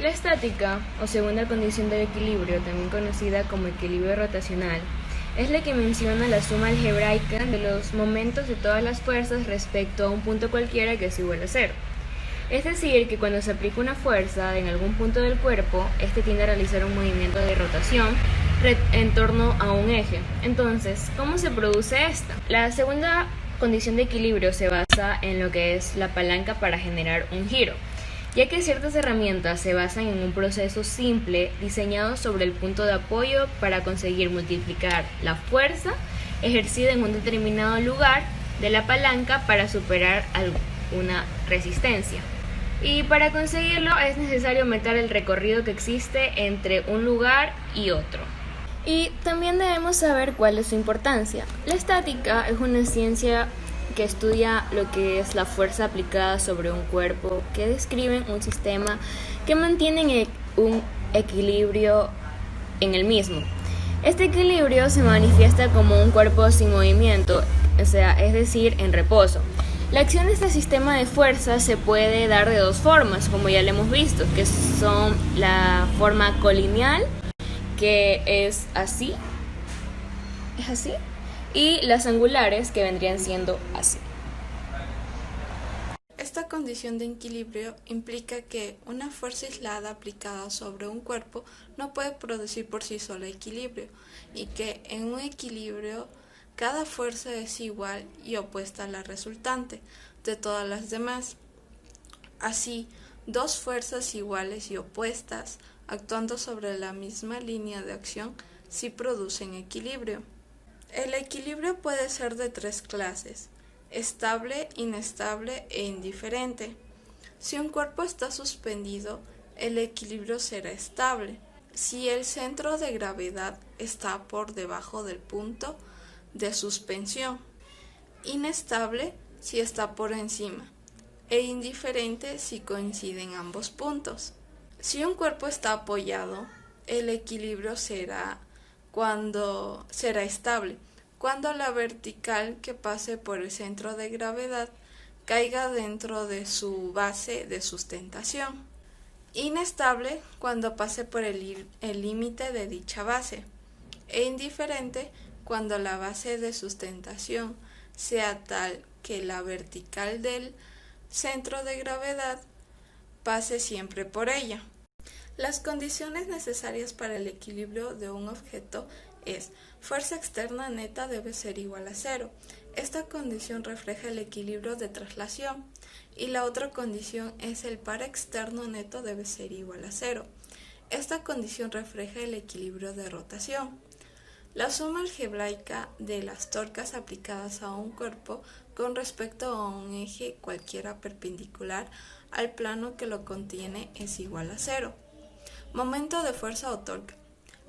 La estática, o segunda condición del equilibrio, también conocida como equilibrio rotacional, es la que menciona la suma algebraica de los momentos de todas las fuerzas respecto a un punto cualquiera que es igual a cero. Es decir, que cuando se aplica una fuerza en algún punto del cuerpo, este tiende a realizar un movimiento de rotación en torno a un eje. Entonces, ¿cómo se produce esta? La segunda condición de equilibrio se basa en lo que es la palanca para generar un giro, ya que ciertas herramientas se basan en un proceso simple diseñado sobre el punto de apoyo para conseguir multiplicar la fuerza ejercida en un determinado lugar de la palanca para superar alguna resistencia. Y para conseguirlo es necesario aumentar el recorrido que existe entre un lugar y otro. Y también debemos saber cuál es su importancia. La estática es una ciencia que estudia lo que es la fuerza aplicada sobre un cuerpo, que describen un sistema que mantiene un equilibrio en el mismo. Este equilibrio se manifiesta como un cuerpo sin movimiento, es decir, en reposo. La acción de este sistema de fuerza se puede dar de dos formas, como ya lo hemos visto, que son la forma colineal, que es así, y las angulares, que vendrían siendo así. Esta condición de equilibrio implica que una fuerza aislada aplicada sobre un cuerpo no puede producir por sí sola equilibrio, y que en un equilibrio cada fuerza es igual y opuesta a la resultante de todas las demás. Así, dos fuerzas iguales y opuestas actuando sobre la misma línea de acción sí producen equilibrio. El equilibrio puede ser de tres clases: estable, inestable e indiferente. Si un cuerpo está suspendido, el equilibrio será estable si el centro de gravedad está por debajo del punto de suspensión, inestable si está por encima, e indiferente si coinciden ambos puntos. Si un cuerpo está apoyado, el equilibrio será estable cuando la vertical que pase por el centro de gravedad caiga dentro de su base de sustentación. Inestable cuando pase por el límite de dicha base. E indiferente cuando la base de sustentación sea tal que la vertical del centro de gravedad pase siempre por ella. Las condiciones necesarias para el equilibrio de un objeto es: fuerza externa neta debe ser igual a cero. Esta condición refleja el equilibrio de traslación. Y la otra condición es: el par externo neto debe ser igual a cero. Esta condición refleja el equilibrio de rotación. La suma algebraica de las torcas aplicadas a un cuerpo con respecto a un eje cualquiera perpendicular al plano que lo contiene es igual a cero. Momento de fuerza o torque.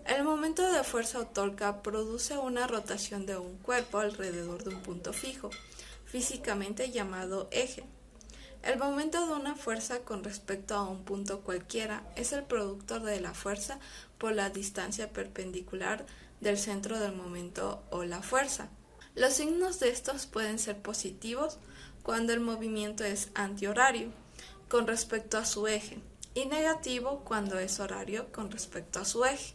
El momento de fuerza o torque produce una rotación de un cuerpo alrededor de un punto fijo, físicamente llamado eje. El momento de una fuerza con respecto a un punto cualquiera es el producto de la fuerza por la distancia perpendicular del centro del momento o la fuerza. Los signos de estos pueden ser positivos cuando el movimiento es antihorario con respecto a su eje, y negativo cuando es horario con respecto a su eje.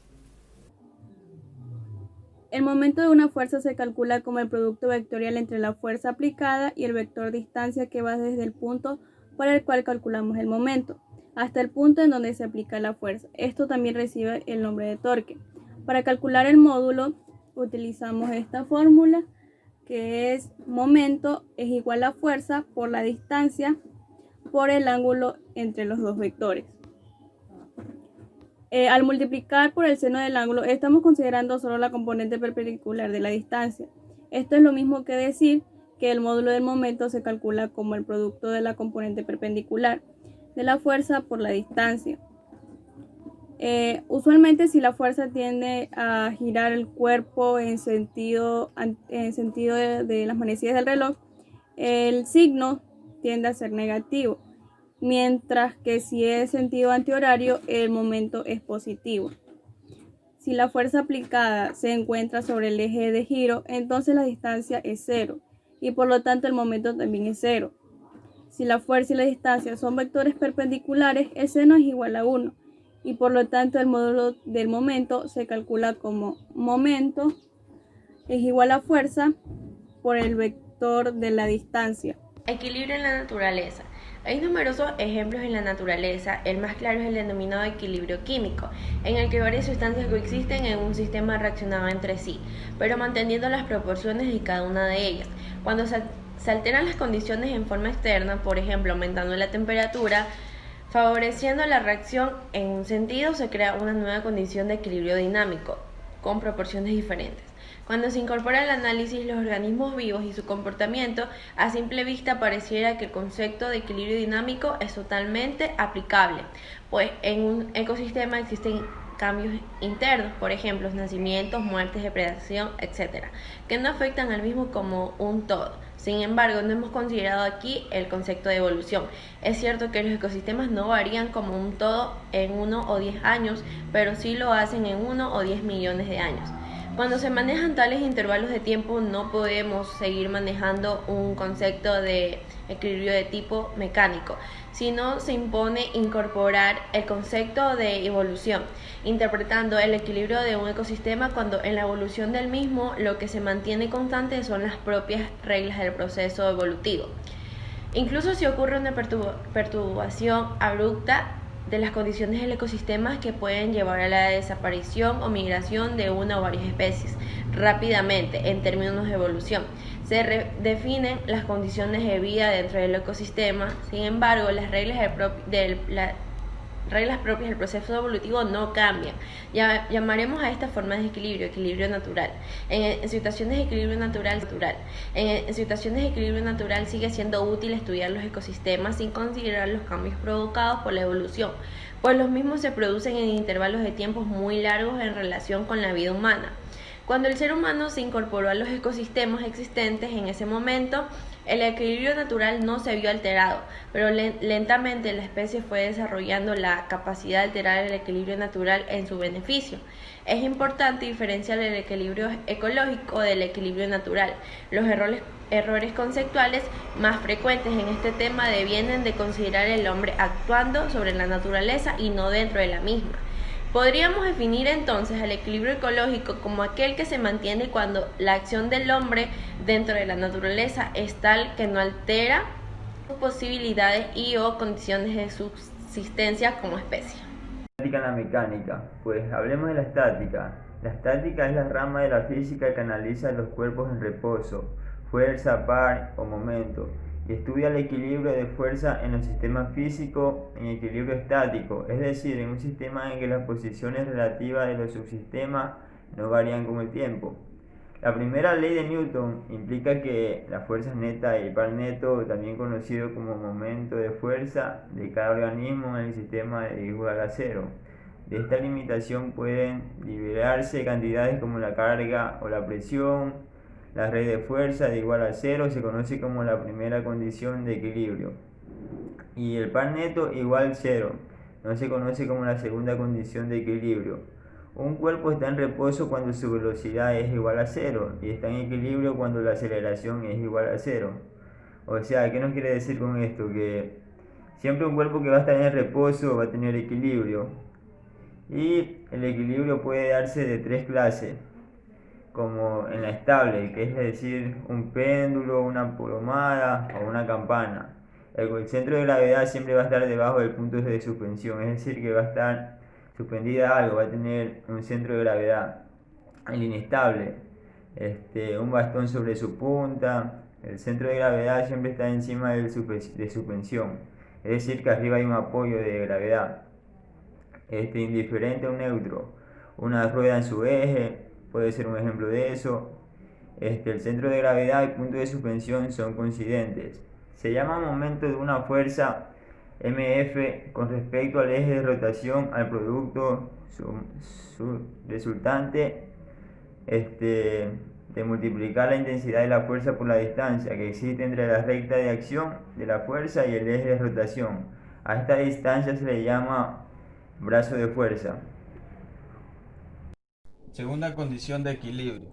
El momento de una fuerza se calcula como el producto vectorial entre la fuerza aplicada y el vector distancia que va desde el punto para el cual calculamos el momento hasta el punto en donde se aplica la fuerza. Esto también recibe el nombre de torque. Para calcular el módulo utilizamos esta fórmula, que es momento es igual a fuerza por la distancia por el ángulo entre los dos vectores. Al multiplicar por el seno del ángulo, estamos considerando solo la componente perpendicular de la distancia. Esto es lo mismo que decir que el módulo del momento se calcula como el producto de la componente perpendicular de la fuerza por la distancia. Usualmente, si la fuerza tiende a girar el cuerpo en sentido de las manecillas del reloj, el signo tiende a ser negativo, mientras que si es sentido antihorario, el momento es positivo. Si la fuerza aplicada se encuentra sobre el eje de giro, entonces la distancia es cero y por lo tanto el momento también es cero. Si la fuerza y la distancia son vectores perpendiculares, el seno es igual a 1 y por lo tanto el módulo del momento se calcula como momento es igual a fuerza por el vector de la distancia. Equilibrio en la naturaleza. Hay numerosos ejemplos en la naturaleza, el más claro es el denominado equilibrio químico, en el que varias sustancias coexisten en un sistema reaccionado entre sí, pero manteniendo las proporciones de cada una de ellas. Cuando se alteran las condiciones en forma externa, por ejemplo aumentando la temperatura, favoreciendo la reacción en un sentido, se crea una nueva condición de equilibrio dinámico, con proporciones diferentes. Cuando se incorpora al análisis los organismos vivos y su comportamiento, a simple vista pareciera que el concepto de equilibrio dinámico es totalmente aplicable, pues en un ecosistema existen cambios internos, por ejemplo, nacimientos, muertes, depredación, etc., que no afectan al mismo como un todo. Sin embargo, no hemos considerado aquí el concepto de evolución. Es cierto que los ecosistemas no varían como un todo en 1 o 10 años, pero sí lo hacen en 1 o 10 millones de años. Cuando se manejan tales intervalos de tiempo no podemos seguir manejando un concepto de equilibrio de tipo mecánico, sino se impone incorporar el concepto de evolución, interpretando el equilibrio de un ecosistema cuando en la evolución del mismo lo que se mantiene constante son las propias reglas del proceso evolutivo. Incluso si ocurre una perturbación abrupta de las condiciones del ecosistema que pueden llevar a la desaparición o migración de una o varias especies rápidamente en términos de evolución. Se redefinen las condiciones de vida dentro del ecosistema, sin embargo, las reglas propias del proceso evolutivo no cambian. Llamaremos a esta forma de equilibrio natural. En situaciones de equilibrio natural, en situaciones de equilibrio natural sigue siendo útil estudiar los ecosistemas sin considerar los cambios provocados por la evolución, pues los mismos se producen en intervalos de tiempos muy largos en relación con la vida humana. Cuando el ser humano se incorporó a los ecosistemas existentes en ese momento, el equilibrio natural no se vio alterado, pero lentamente la especie fue desarrollando la capacidad de alterar el equilibrio natural en su beneficio. Es importante diferenciar el equilibrio ecológico del equilibrio natural. Los errores conceptuales más frecuentes en este tema devienen de considerar el hombre actuando sobre la naturaleza y no dentro de la misma. Podríamos definir entonces el equilibrio ecológico como aquel que se mantiene cuando la acción del hombre dentro de la naturaleza es tal que no altera sus posibilidades y o condiciones de subsistencia como especie. Estática en la mecánica. Pues hablemos de la estática. La estática es la rama de la física que analiza los cuerpos en reposo, fuerza, par o momento, y estudia el equilibrio de fuerza en los sistemas físicos en equilibrio estático, es decir, en un sistema en que las posiciones relativas de los subsistemas no varían con el tiempo. La primera ley de Newton implica que la fuerza neta y el par neto, también conocido como momento de fuerza de cada organismo en el sistema, es igual a cero. De esta limitación pueden liberarse cantidades como la carga o la presión. La red de fuerza de igual a cero se conoce como la primera condición de equilibrio. Y el par neto igual a cero no se conoce como la segunda condición de equilibrio. Un cuerpo está en reposo cuando su velocidad es igual a cero y está en equilibrio cuando la aceleración es igual a cero. O sea, ¿qué nos quiere decir con esto? Que siempre un cuerpo que va a estar en reposo va a tener equilibrio. Y el equilibrio puede darse de tres clases, como en la estable, que es decir, un péndulo, una plomada o una campana. El centro de gravedad siempre va a estar debajo del punto de suspensión, es decir, que va a estar suspendida algo, va a tener un centro de gravedad. El inestable, un bastón sobre su punta, el centro de gravedad siempre está encima de suspensión, es decir, que arriba hay un apoyo de gravedad. Indiferente o neutro, una rueda en su eje, puede ser un ejemplo de eso. El centro de gravedad y el punto de suspensión son coincidentes. Se llama momento de una fuerza MF con respecto al eje de rotación al producto su resultante de multiplicar la intensidad de la fuerza por la distancia que existe entre la recta de acción de la fuerza y el eje de rotación. A esta distancia se le llama brazo de fuerza. Segunda condición de equilibrio.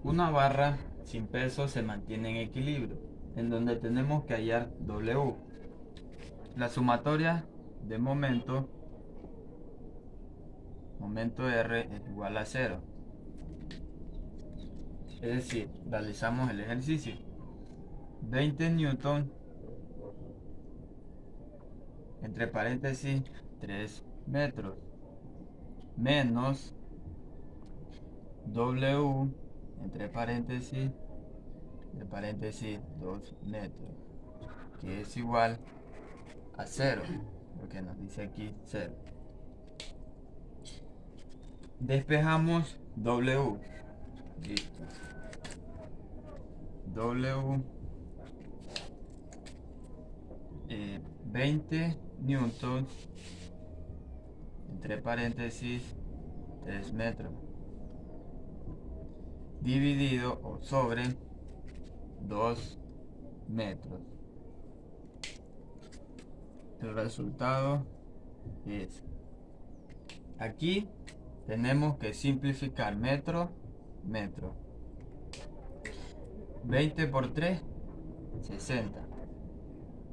Una barra sin peso se mantiene en equilibrio, en donde tenemos que hallar W. La sumatoria de momento R es igual a 0. Es decir, realizamos el ejercicio. 20 newton, entre paréntesis 3 metros, menos W, entre paréntesis 2 metros, que es igual a 0, porque nos dice aquí 0. Despejamos W. Listo. W 20 newtons, entre paréntesis 3 metros, dividido o sobre 2 metros. El resultado es, aquí tenemos que simplificar metro. 20 por 3, 60.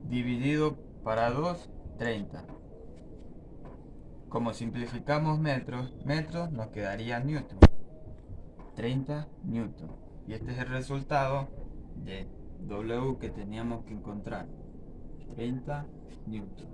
Dividido para 2, 30. Como simplificamos metros, nos quedaría newton. 30 newton. Y este es el resultado de W que teníamos que encontrar. 30 newton.